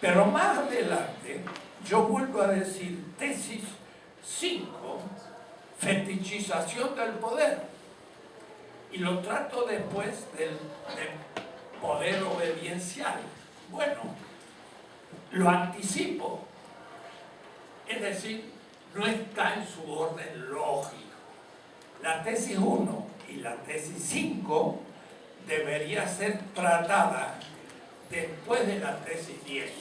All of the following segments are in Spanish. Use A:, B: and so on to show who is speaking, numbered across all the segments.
A: Pero más adelante, yo vuelvo a decir tesis 5, fetichización del poder. Y lo trato después del poder obediencial. Bueno, lo anticipo. Es decir, no está en su orden lógico. La tesis 1 y la tesis 5 debería ser tratada después de la tesis 10,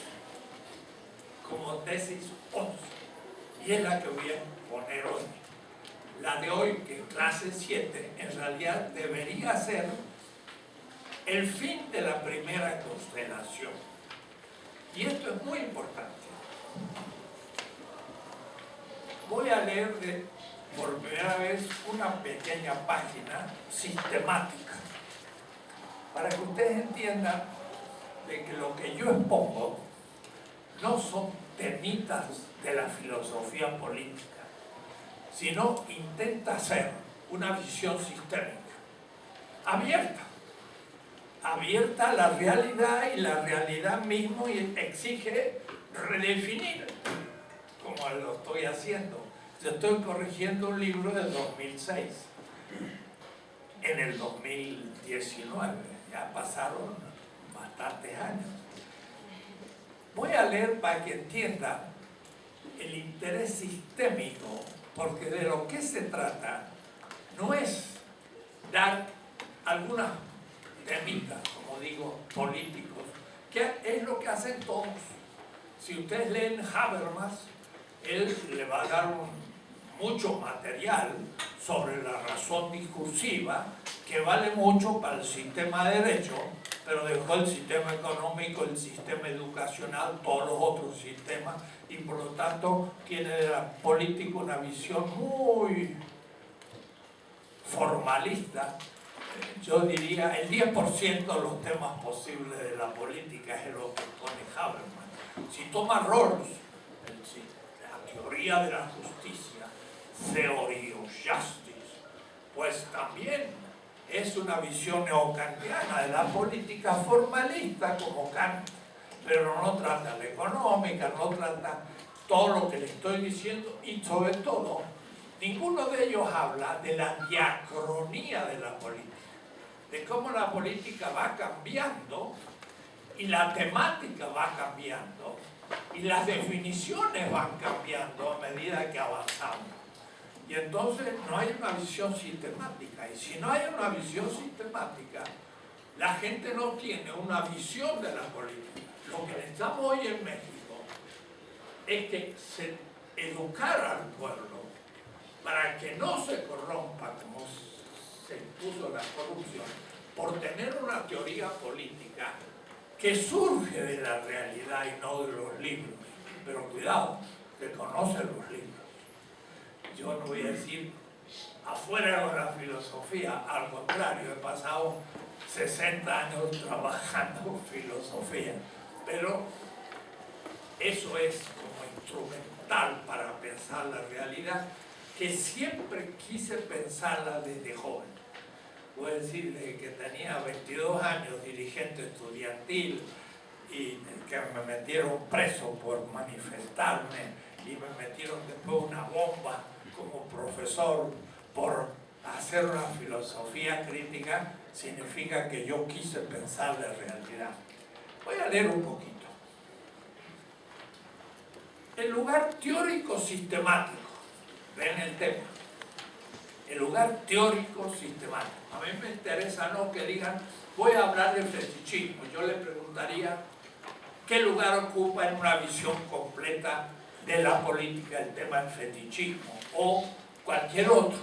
A: como tesis 11. Y es la que voy a poner hoy. La de hoy, que es clase 7, en realidad debería ser el fin de la primera constelación. Y esto es muy importante. Voy a leer por primera vez una pequeña página sistemática para que ustedes entiendan de que lo que yo expongo no son temitas de la filosofía política, sino intenta ser una visión sistémica, abierta a la realidad, y la realidad mismo exige redefinir, como lo estoy haciendo. Yo estoy corrigiendo un libro del 2006, en el 2019, ya pasaron bastantes años. Voy a leer para que entiendan el interés sistémico, porque de lo que se trata no es dar algunas temitas, como digo, políticos, que es lo que hacen todos. Si ustedes leen Habermas, él le va a dar mucho material sobre la razón discursiva, que vale mucho para el sistema de derecho, pero dejó el sistema económico, el sistema educacional, todos los otros sistemas, y por lo tanto tiene de la política una visión muy formalista. Yo diría el 10% de los temas posibles de la política es lo que pone Habermas. Si toma Rawls, la teoría de la justicia, Theory of Justice, pues también es una visión neokantiana de la política formalista como Kant, pero no trata la económica, no trata todo lo que le estoy diciendo, y sobre todo, ninguno de ellos habla de la diacronía de la política, de cómo la política va cambiando y la temática va cambiando y las definiciones van cambiando a medida que avanzamos. Y entonces no hay una visión sistemática. Y si no hay una visión sistemática, la gente no tiene una visión de la política. Lo que necesitamos hoy en México es que se educara al pueblo para que no se corrompa, como se impuso la corrupción, por tener una teoría política que surge de la realidad y no de los libros. Pero cuidado, que conoce los libros. Yo no voy a decir afuera de la filosofía, al contrario, he pasado 60 años trabajando filosofía, pero eso es como instrumental para pensar la realidad, que siempre quise pensarla desde joven. Voy a decir, desde que tenía 22 años, dirigente estudiantil, y que me metieron preso por manifestarme, y me metieron después una bomba como profesor por hacer una filosofía crítica, significa que yo quise pensar la realidad. Voy a leer un poquito. El lugar teórico sistemático, ven el tema, el lugar teórico sistemático. A mí me interesa no que digan, voy a hablar del fetichismo. Yo le preguntaría, ¿qué lugar ocupa en una visión completa de la política el tema del fetichismo o cualquier otro?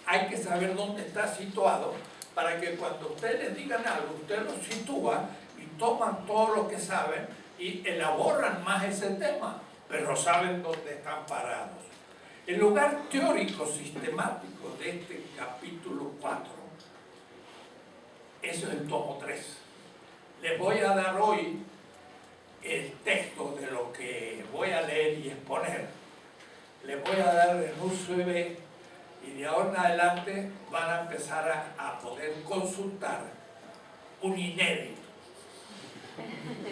A: Hay que saber dónde está situado para que cuando ustedes les digan algo, ustedes lo sitúan y toman todo lo que saben y elaboran más ese tema, pero saben dónde están parados. El lugar teórico sistemático de este capítulo 4, eso es el tomo 3. Les voy a dar hoy el texto de lo que voy a leer y exponer. Les voy a dar el USB y de ahora en adelante van a empezar a poder consultar un inédito.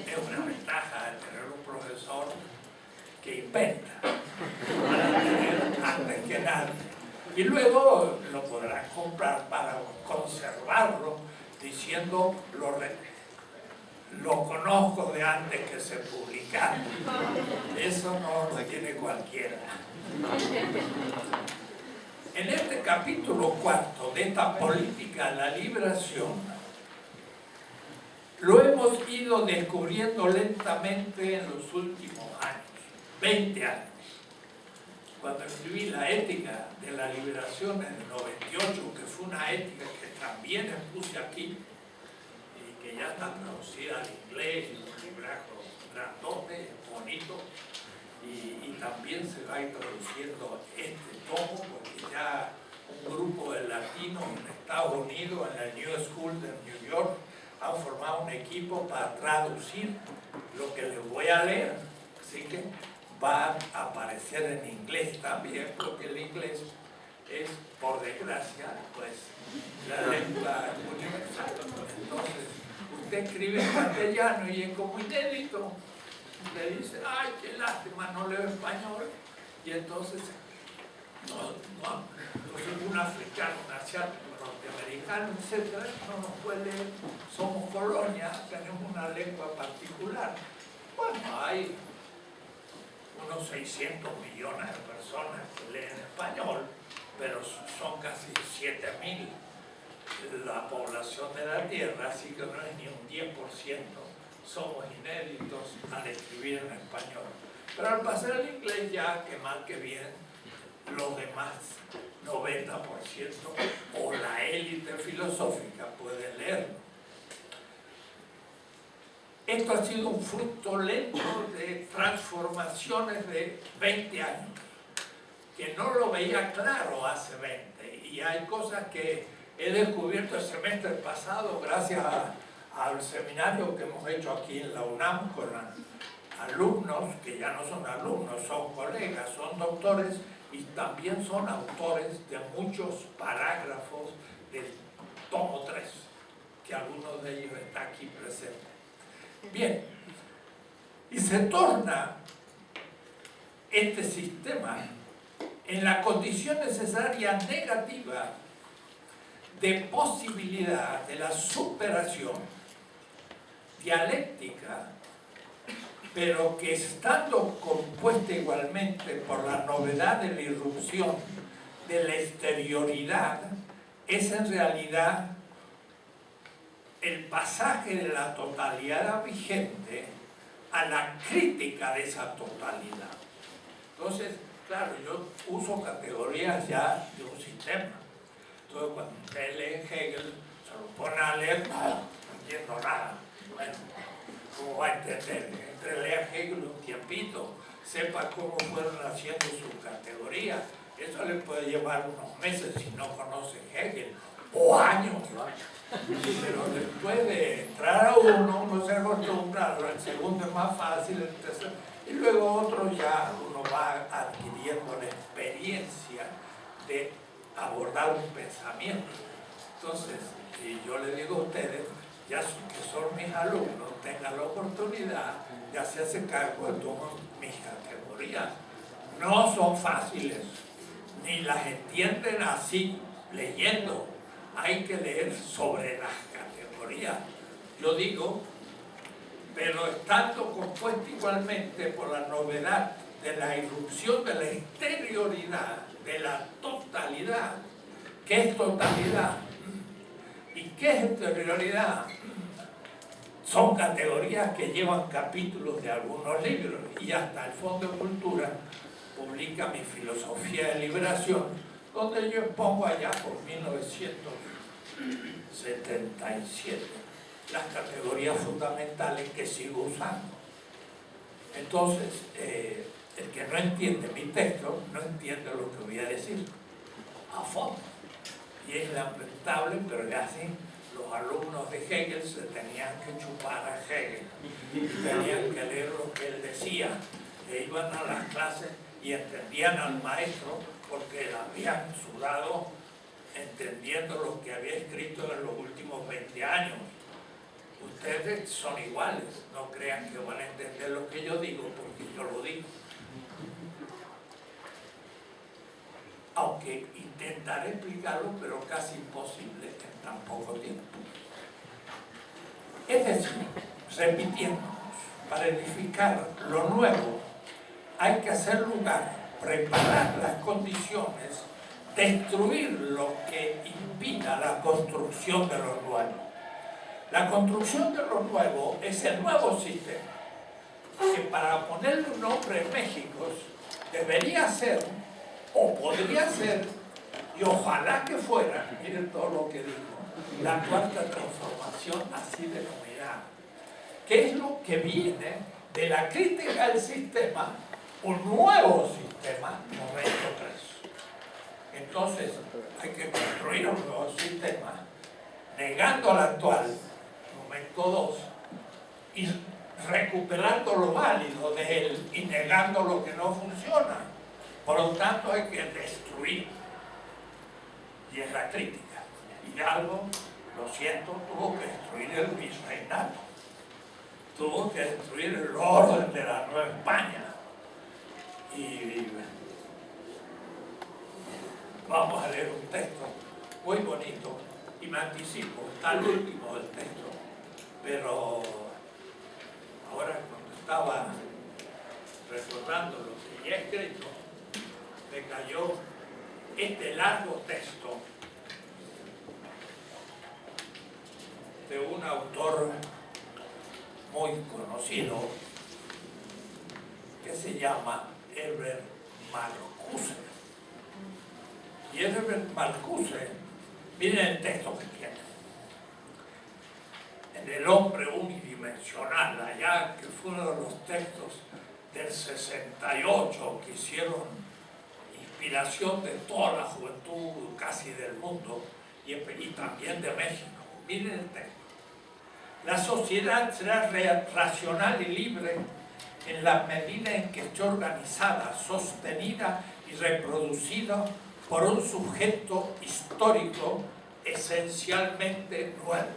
A: Es una ventaja de tener un que inventa, van a tener antes que nadie. Y luego lo podrán comprar para conservarlo, diciendo lo conozco de antes que se publicara. Eso no lo tiene cualquiera. En este capítulo 4 de esta política de la liberación, lo hemos ido descubriendo lentamente en los últimos años, 20 años. Cuando escribí la ética de la liberación en el 98, que fue una ética que también puse aquí, y que ya está traducida al inglés, un libraco grandote, bonito, y también se va a ir traduciendo este tomo, porque ya un grupo de latinos en Estados Unidos, en la New School de New York, han formado un equipo para traducir lo que les voy a leer. Así que va a aparecer en inglés también, porque el inglés es, por desgracia, pues la lengua universal. Entonces, usted escribe en castellano y es como inédito. Le dice, ay, qué lástima, no leo español. Y entonces, entonces un africano, un asiático, norteamericano, etc., no nos puede leer. Somos colonia, tenemos una lengua particular. Bueno, hay unos 600 millones de personas que leen español, pero son casi 7.000 la población de la Tierra, así que no es ni un 10%. Somos inéditos al escribir en español. Pero al pasar al inglés ya, que mal que bien, los demás 90% o la élite filosófica pueden leerlo. Esto ha sido un fruto lento de transformaciones de 20 años, que no lo veía claro hace 20, y hay cosas que he descubierto el semestre pasado gracias al seminario que hemos hecho aquí en la UNAM con alumnos, que ya no son alumnos, son colegas, son doctores y también son autores de muchos parágrafos del tomo 3, que algunos de ellos están aquí presentes. Bien, y se torna este sistema en la condición necesaria negativa de posibilidad de la superación dialéctica, pero que estando compuesta igualmente por la novedad de la irrupción de la exterioridad, es en realidad el pasaje de la totalidad vigente a la crítica de esa totalidad. Entonces, claro, yo uso categorías ya de un sistema. Entonces, cuando usted lee Hegel, se lo pone a leer, no entiendo nada. Bueno, ¿cómo va a entender? Entre lea Hegel un tiempito, sepa cómo fueron haciendo sus categorías. Eso le puede llevar unos meses si no conoce Hegel, o años. Pero después de entrar a uno se acostumbra, el segundo es más fácil, el tercero, y luego otro ya uno va adquiriendo la experiencia de abordar un pensamiento. Entonces, y yo le digo a ustedes, ya que son mis alumnos, tengan la oportunidad de hacerse cargo de todas mis categorías. No son fáciles, ni las entienden así leyendo. Hay que leer sobre las categorías. Yo digo, pero estando compuesta igualmente por la novedad de la irrupción de la exterioridad, de la totalidad. ¿Qué es totalidad? ¿Y qué es exterioridad? Son categorías que llevan capítulos de algunos libros, y hasta el Fondo de Cultura publica mi filosofía de liberación, donde yo expongo allá por 1977 las categorías fundamentales que sigo usando. Entonces, el que no entiende mi texto no entiende lo que voy a decir a fondo. Y es lamentable, pero ya así los alumnos de Hegel se tenían que chupar a Hegel y tenían que leer lo que él decía, e iban a las clases y entendían al maestro porque habían sudado entendiendo lo que había escrito en los últimos 20 años. Ustedes son iguales, no crean que van a entender lo que yo digo porque yo lo digo. Aunque intentaré explicarlo, pero casi imposible en tan poco tiempo. Es decir, repitiéndonos, para edificar lo nuevo hay que hacer lugar, preparar las condiciones, destruir lo que impida la construcción de lo nuevo. La construcción de lo nuevo es el nuevo sistema, que para ponerle un nombre en México debería ser, o podría ser, y ojalá que fuera, miren todo lo que dijo, la cuarta transformación así denominada, que es lo que viene de la crítica del sistema, un nuevo sistema, momento 3. Entonces, hay que construir un nuevo sistema, negando al actual, momento 2, y recuperando lo válido de él y negando lo que no funciona. Por lo tanto, hay que destruir. Y es la crítica. Hidalgo, lo siento, tuvo que destruir el virreinato. Tuvo que destruir el orden de la Nueva España. Y vamos a leer un texto muy bonito, y me anticipo, está el último del texto, pero ahora cuando estaba recordando lo que ya he escrito, me cayó este largo texto de un autor muy conocido que se llama Herbert Marcuse. Y Herbert Marcuse, miren el texto que tiene. En El hombre unidimensional, allá, que fue uno de los textos del 68 que hicieron inspiración de toda la juventud casi del mundo y también de México. Miren el texto. La sociedad será racional y libre en la medida en que esté organizada, sostenida y reproducida por un sujeto histórico esencialmente nuevo.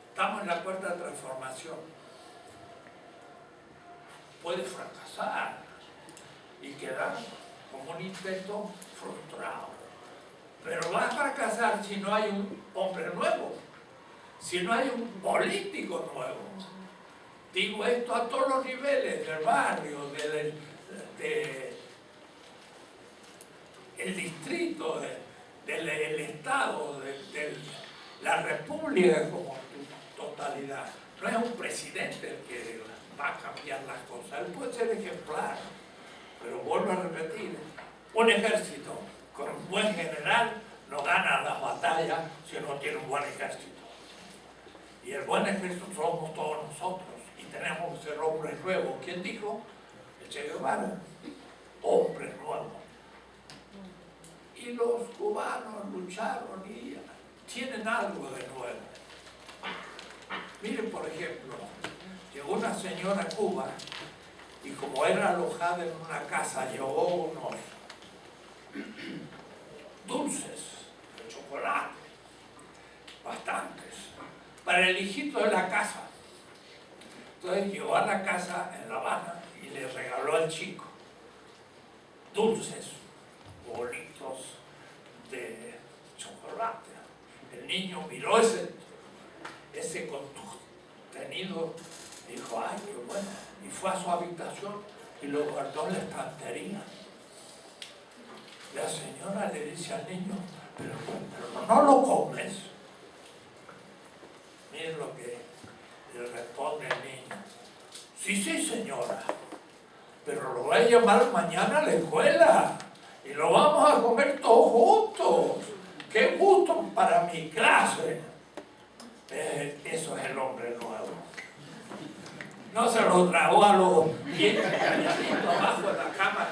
A: Estamos en la cuarta transformación. Puede fracasar y quedar como un intento frustrado. Pero va a fracasar si no hay un hombre nuevo, si no hay un político nuevo. Digo esto a todos los niveles, del barrio, del distrito, del Estado, de la República como totalidad. No es un presidente el que va a cambiar las cosas, él puede ser ejemplar, pero vuelvo a repetir, un ejército con un buen general no gana las batallas si no tiene un buen ejército. Y el buen ejército somos todos nosotros y tenemos que ser hombres nuevos. ¿Quién dijo? El Che Guevara, hombres nuevos. Y los cubanos lucharon y tienen algo de nuevo. Miren, por ejemplo, llegó una señora a Cuba y como era alojada en una casa, llevó unos dulces de chocolate, bastantes, para el hijito de la casa. Entonces llegó a la casa en La Habana y le regaló al chico dulces, bolitos de chocolate. El niño miró ese contenido y dijo, ay, qué bueno. Y fue a su habitación y lo guardó en la estantería. La señora le dice al niño, pero no lo comes. Miren lo que le responde el niño. Sí, señora, pero lo voy a llamar mañana a la escuela y lo vamos a comer todos juntos. ¡Qué gusto para mi clase! Eso es el hombre nuevo. No se lo tragó a los bien calladitos abajo de la cama,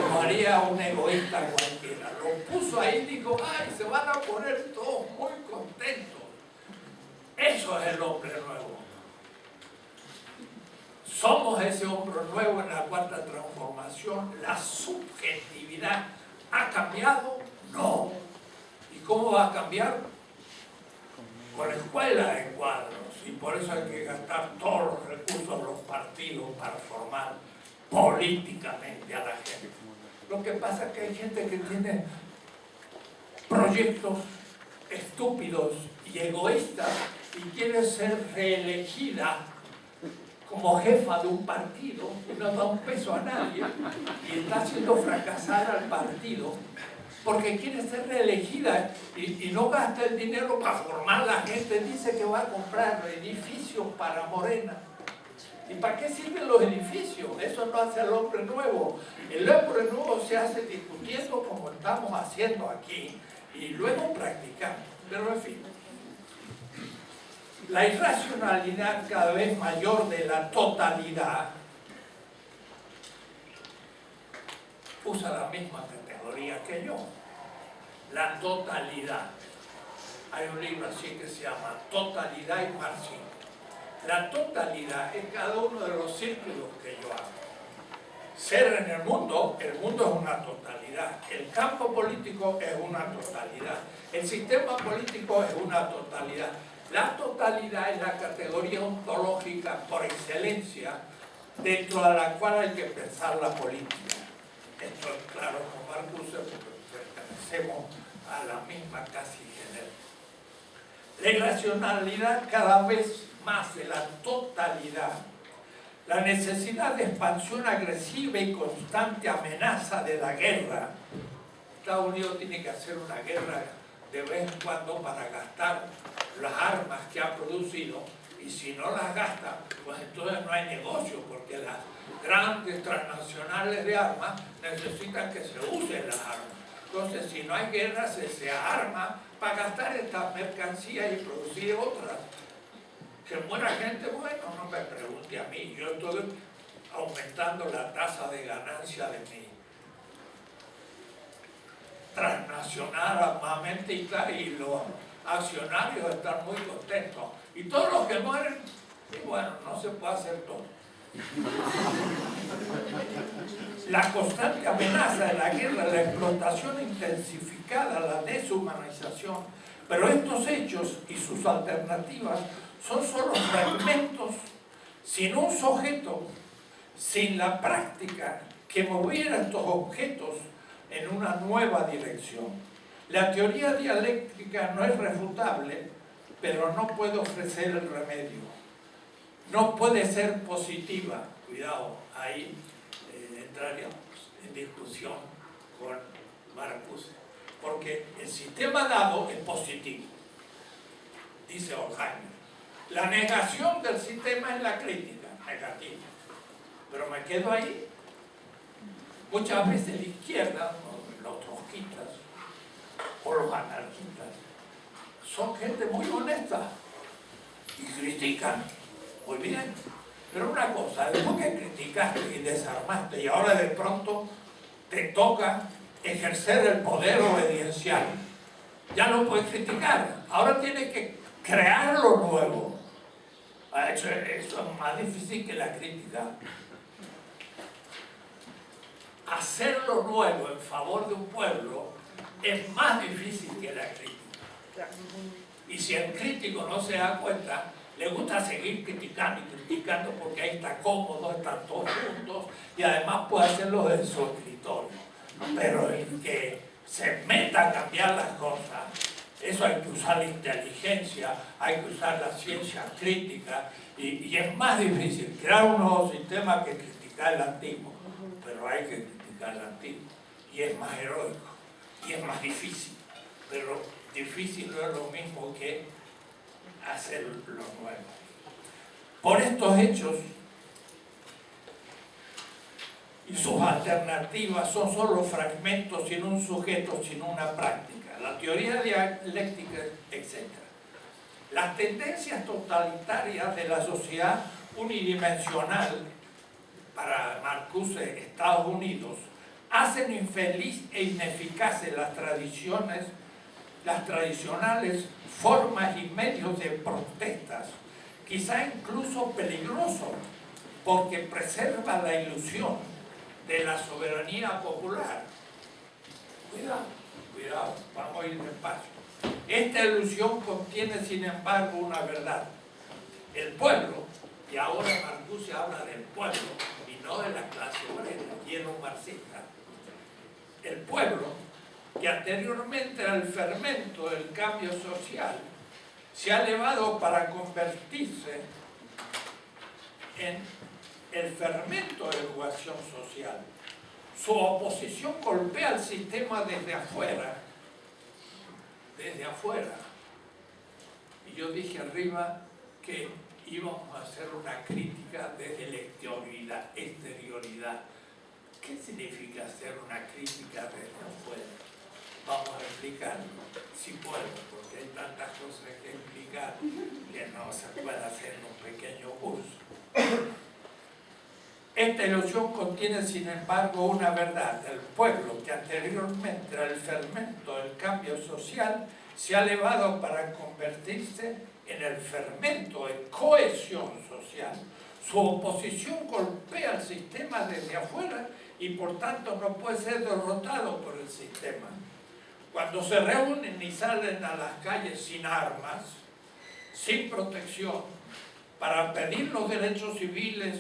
A: como haría un egoísta cualquiera. Lo puso ahí y dijo, ay, se van a poner todos muy contentos. Eso es el hombre nuevo. Somos ese hombre nuevo en la cuarta transformación. La subjetividad ha cambiado, no. ¿Y cómo va a cambiar? con escuela de cuadros, y por eso hay que gastar todos los recursos de los partidos para formar políticamente a la gente. Lo que pasa es que hay gente que tiene proyectos estúpidos y egoístas y quiere ser reelegida como jefa de un partido y no da un peso a nadie y está haciendo fracasar al partido porque quiere ser reelegida y no gasta el dinero para formar la gente. Dice que va a comprar edificios para Morena. ¿Y para qué sirven los edificios? Eso no hace al hombre nuevo. El hombre nuevo se hace discutiendo como estamos haciendo aquí y luego practicando. Pero en fin, la irracionalidad cada vez mayor de la totalidad usa la misma categoría que yo. La totalidad. Hay un libro así que se llama Totalidad y Marxismo. La totalidad es cada uno de los círculos que yo hago. Ser en el mundo es una totalidad. El campo político es una totalidad. El sistema político es una totalidad. La totalidad es la categoría ontológica por excelencia dentro de la cual hay que pensar la política. Esto es claro con Marcuse porque pertenecemos a la misma casi generación. La irracionalidad cada vez más de la totalidad, la necesidad de expansión agresiva y constante amenaza de la guerra. Estados Unidos tiene que hacer una guerra de vez en cuando para gastar las armas que ha producido, y si no las gasta, pues entonces no hay negocio, porque las grandes transnacionales de armas necesitan que se usen las armas. Entonces, si no hay guerra, se arma para gastar estas mercancías y producir otras. Que muera gente, bueno, no me pregunte a mí, yo estoy aumentando la tasa de ganancia de mi transnacional armamento y los accionarios están muy contentos. Y todos los que mueren, y bueno, no se puede hacer todo. La constante amenaza de la guerra, la explotación intensificada, la deshumanización, pero estos hechos y sus alternativas son solo fragmentos, sin un sujeto, sin la práctica que moviera estos objetos en una nueva dirección. La teoría dialéctica no es refutable, pero no puede ofrecer el remedio. No puede ser positiva. Cuidado, ahí entraríamos en discusión con Marcuse. Porque el sistema dado es positivo, dice Horkheimer. La negación del sistema es la crítica, negativa. Pero me quedo ahí. Muchas veces la izquierda, los trotskistas o los anarquistas, son gente muy honesta y critican. Muy bien. Pero una cosa, después que criticaste y desarmaste y ahora de pronto te toca ejercer el poder obediencial, ya no puedes criticar. Ahora tienes que crear lo nuevo. Eso es más difícil que la crítica. Hacer lo nuevo en favor de un pueblo es más difícil que la crítica. Y si el crítico no se da cuenta, le gusta seguir criticando y criticando porque ahí está cómodo, están todos juntos y además puede hacerlo desde su escritorio. Pero el que se meta a cambiar las cosas, eso hay que usar la inteligencia, hay que usar la ciencia crítica y es más difícil crear un nuevo sistema que criticar el antiguo. Pero hay que criticar el antiguo y es más heroico y es más difícil. Pero difícil no es lo mismo que hacer lo nuevo. Por estos hechos y sus alternativas son solo fragmentos sin un sujeto, sin una práctica. La teoría dialéctica, etc. Las tendencias totalitarias de la sociedad unidimensional, para Marcuse, Estados Unidos, hacen infeliz e ineficaces las tradicionales formas y medios de protestas, quizá incluso peligrosos, porque preserva la ilusión de la soberanía popular. Cuidado, cuidado, vamos a ir despacio. Esta ilusión contiene, sin embargo, una verdad. El pueblo, y ahora Marcuse habla del pueblo y no de la clase obrera, y era un marxista. El pueblo, que anteriormente era el fermento del cambio social, se ha elevado para convertirse en el fermento de educación social. Su oposición golpea al sistema desde afuera. Y yo dije arriba que íbamos a hacer una crítica desde la exterioridad. ¿Qué significa hacer una crítica desde afuera? Vamos a explicarlo, si puedo, porque hay tantas cosas que explicar que no se puede hacer en un pequeño curso. Esta ilusión contiene, sin embargo, una verdad. El pueblo, que anteriormente era el fermento del cambio social, se ha elevado para convertirse en el fermento de cohesión social. Su oposición golpea al sistema desde afuera y por tanto no puede ser derrotado por el sistema. Cuando se reúnen y salen a las calles sin armas, sin protección, para pedir los derechos civiles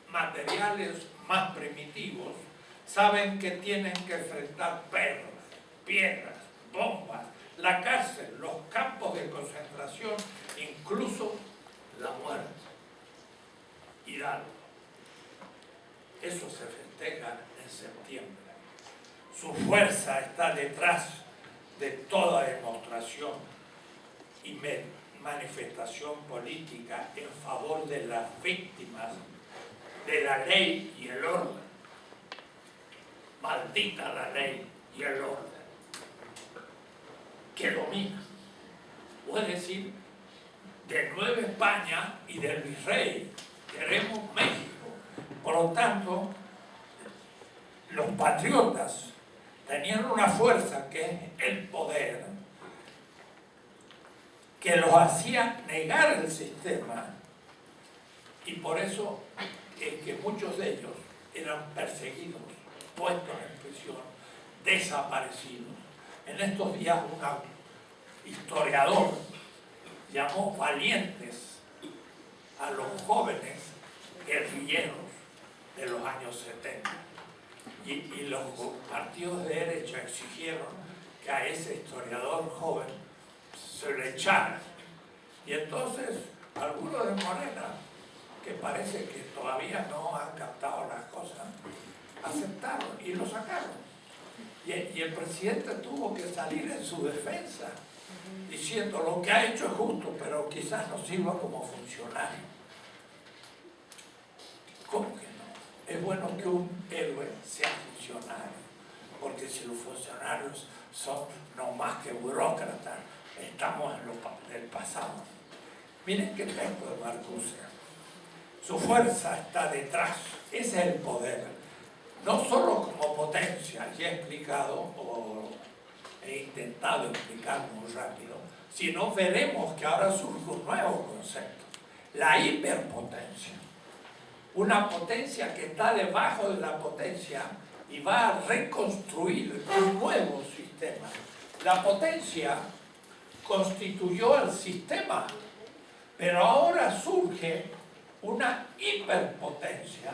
A: materiales más primitivos, saben que tienen que enfrentar perros, piedras, bombas, la cárcel, los campos de concentración, incluso la muerte. Hidalgo. Eso se festeja en septiembre. Su fuerza está detrás de toda demostración y manifestación política en favor de las víctimas de la ley y el orden. Maldita la ley y el orden que domina. Puede decir, de Nueva España y del virrey, queremos México. Por lo tanto, los patriotas tenían una fuerza que es el poder, que los hacía negar el sistema, y por eso es que muchos de ellos eran perseguidos, puestos en prisión, desaparecidos. En estos días un historiador llamó valientes a los jóvenes guerrilleros de los años 70. Y los partidos de derecha exigieron que a ese historiador joven se le echara. Y entonces algunos de Morena, que parece que todavía no han captado las cosas, aceptaron y lo sacaron. Y el presidente tuvo que salir en su defensa, diciendo lo que ha hecho es justo, pero quizás no sirva como funcionario. ¿Cómo que no? Es bueno que un héroe sea funcionario, porque si los funcionarios son no más que burócratas, estamos en lo del pasado. Miren qué texto de Marcuse. Su fuerza está detrás, ese es el poder. No solo como potencia, ya he explicado o he intentado explicar muy rápido, sino veremos que ahora surge un nuevo concepto, la hiperpotencia. Una potencia que está debajo de la potencia y va a reconstruir un nuevo sistema. La potencia constituyó el sistema, pero ahora surge una hiperpotencia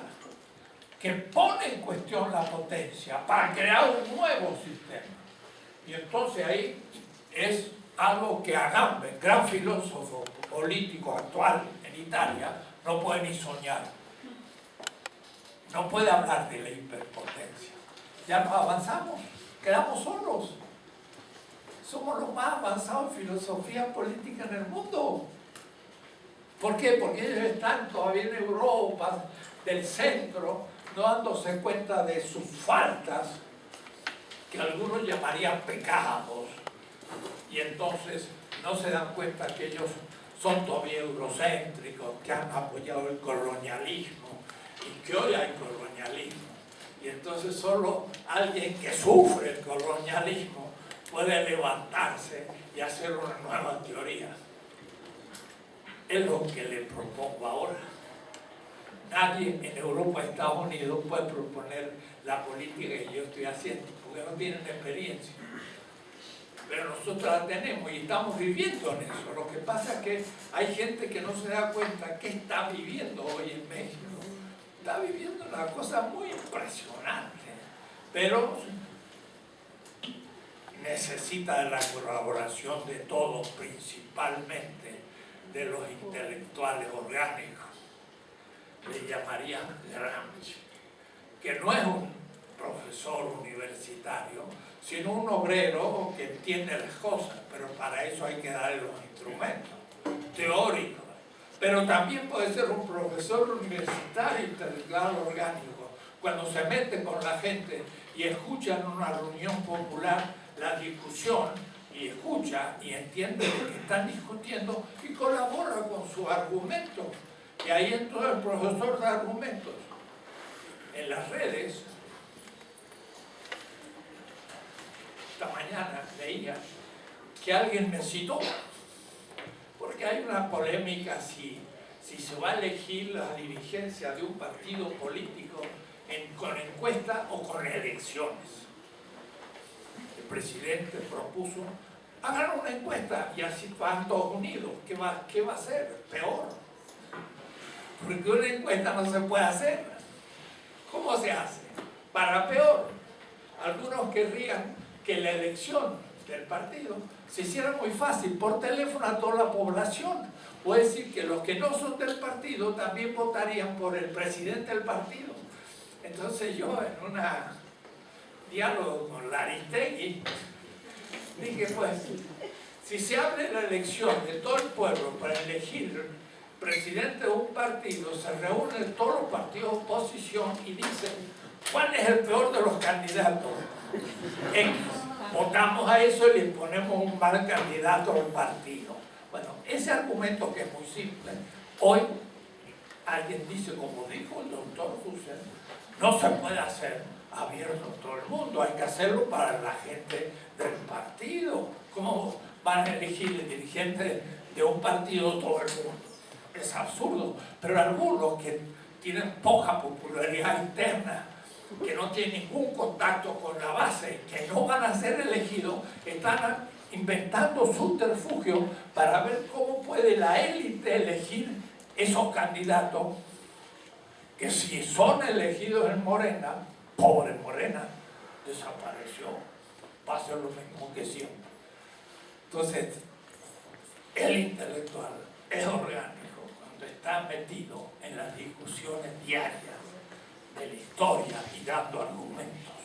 A: que pone en cuestión la potencia para crear un nuevo sistema. Y entonces ahí es algo que Agamben, gran filósofo político actual en Italia, no puede ni soñar. No puede hablar de la hiperpotencia. Ya no avanzamos, quedamos solos. Somos los más avanzados en filosofía política en el mundo. ¿Por qué? Porque ellos están todavía en Europa del centro, no dándose cuenta de sus faltas, que algunos llamarían pecados, y entonces no se dan cuenta que ellos son todavía eurocéntricos, que han apoyado el colonialismo, y que hoy hay colonialismo. Y entonces solo alguien que sufre el colonialismo puede levantarse y hacer una nueva teoría. Es lo que le propongo ahora. Nadie en Europa, Estados Unidos puede proponer la política que yo estoy haciendo, porque no tienen experiencia. pero nosotros la tenemos y estamos viviendo en eso. Lo que pasa es que hay gente que no se da cuenta que está viviendo hoy en México. Está viviendo una cosa muy impresionante, pero necesita de la colaboración de todos, principalmente de los intelectuales orgánicos. Le llamarían Gramsci, que no es un profesor universitario, sino un obrero que entiende las cosas, pero para eso hay que darle los instrumentos teóricos. Pero también puede ser un profesor universitario intelectual orgánico, cuando se mete con la gente y escucha en una reunión popular la discusión, y escucha y entiende lo que están discutiendo y colabora con su argumento. Y ahí entra el profesor de argumentos. En las redes, esta mañana leía que alguien me citó, porque hay una polémica si se va a elegir la dirigencia de un partido político con encuesta o con elecciones. El presidente propuso, hagan una encuesta y así van todos unidos. ¿Qué va a ser? Peor. Porque una encuesta no se puede hacer. ¿Cómo se hace? Para peor. Algunos querrían que la elección del partido se hiciera muy fácil, por teléfono a toda la población. Puede decir que los que no son del partido también votarían por el presidente del partido. Entonces yo en un diálogo con Aristegui dije, pues, si se abre la elección de todo el pueblo para elegir presidente de un partido, se reúnen todos los partidos de oposición y dicen, ¿cuál es el peor de los candidatos? X. Votamos a eso y le ponemos un mal candidato al partido. Bueno, ese argumento que es muy simple, hoy alguien dice, como dijo el doctor Husserl, no se puede hacer abierto a todo el mundo, hay que hacerlo para la gente del partido. ¿Cómo van a elegir el dirigente de un partido todo el mundo? Es absurdo, pero algunos que tienen poca popularidad interna, que no tienen ningún contacto con la base, que no van a ser elegidos, están inventando subterfugios para ver cómo puede la élite elegir esos candidatos que si son elegidos en Morena, pobre Morena, desapareció, va a ser lo mismo que siempre. Entonces, el intelectual es orgánico cuando está metido en las discusiones diarias de la historia y dando argumentos.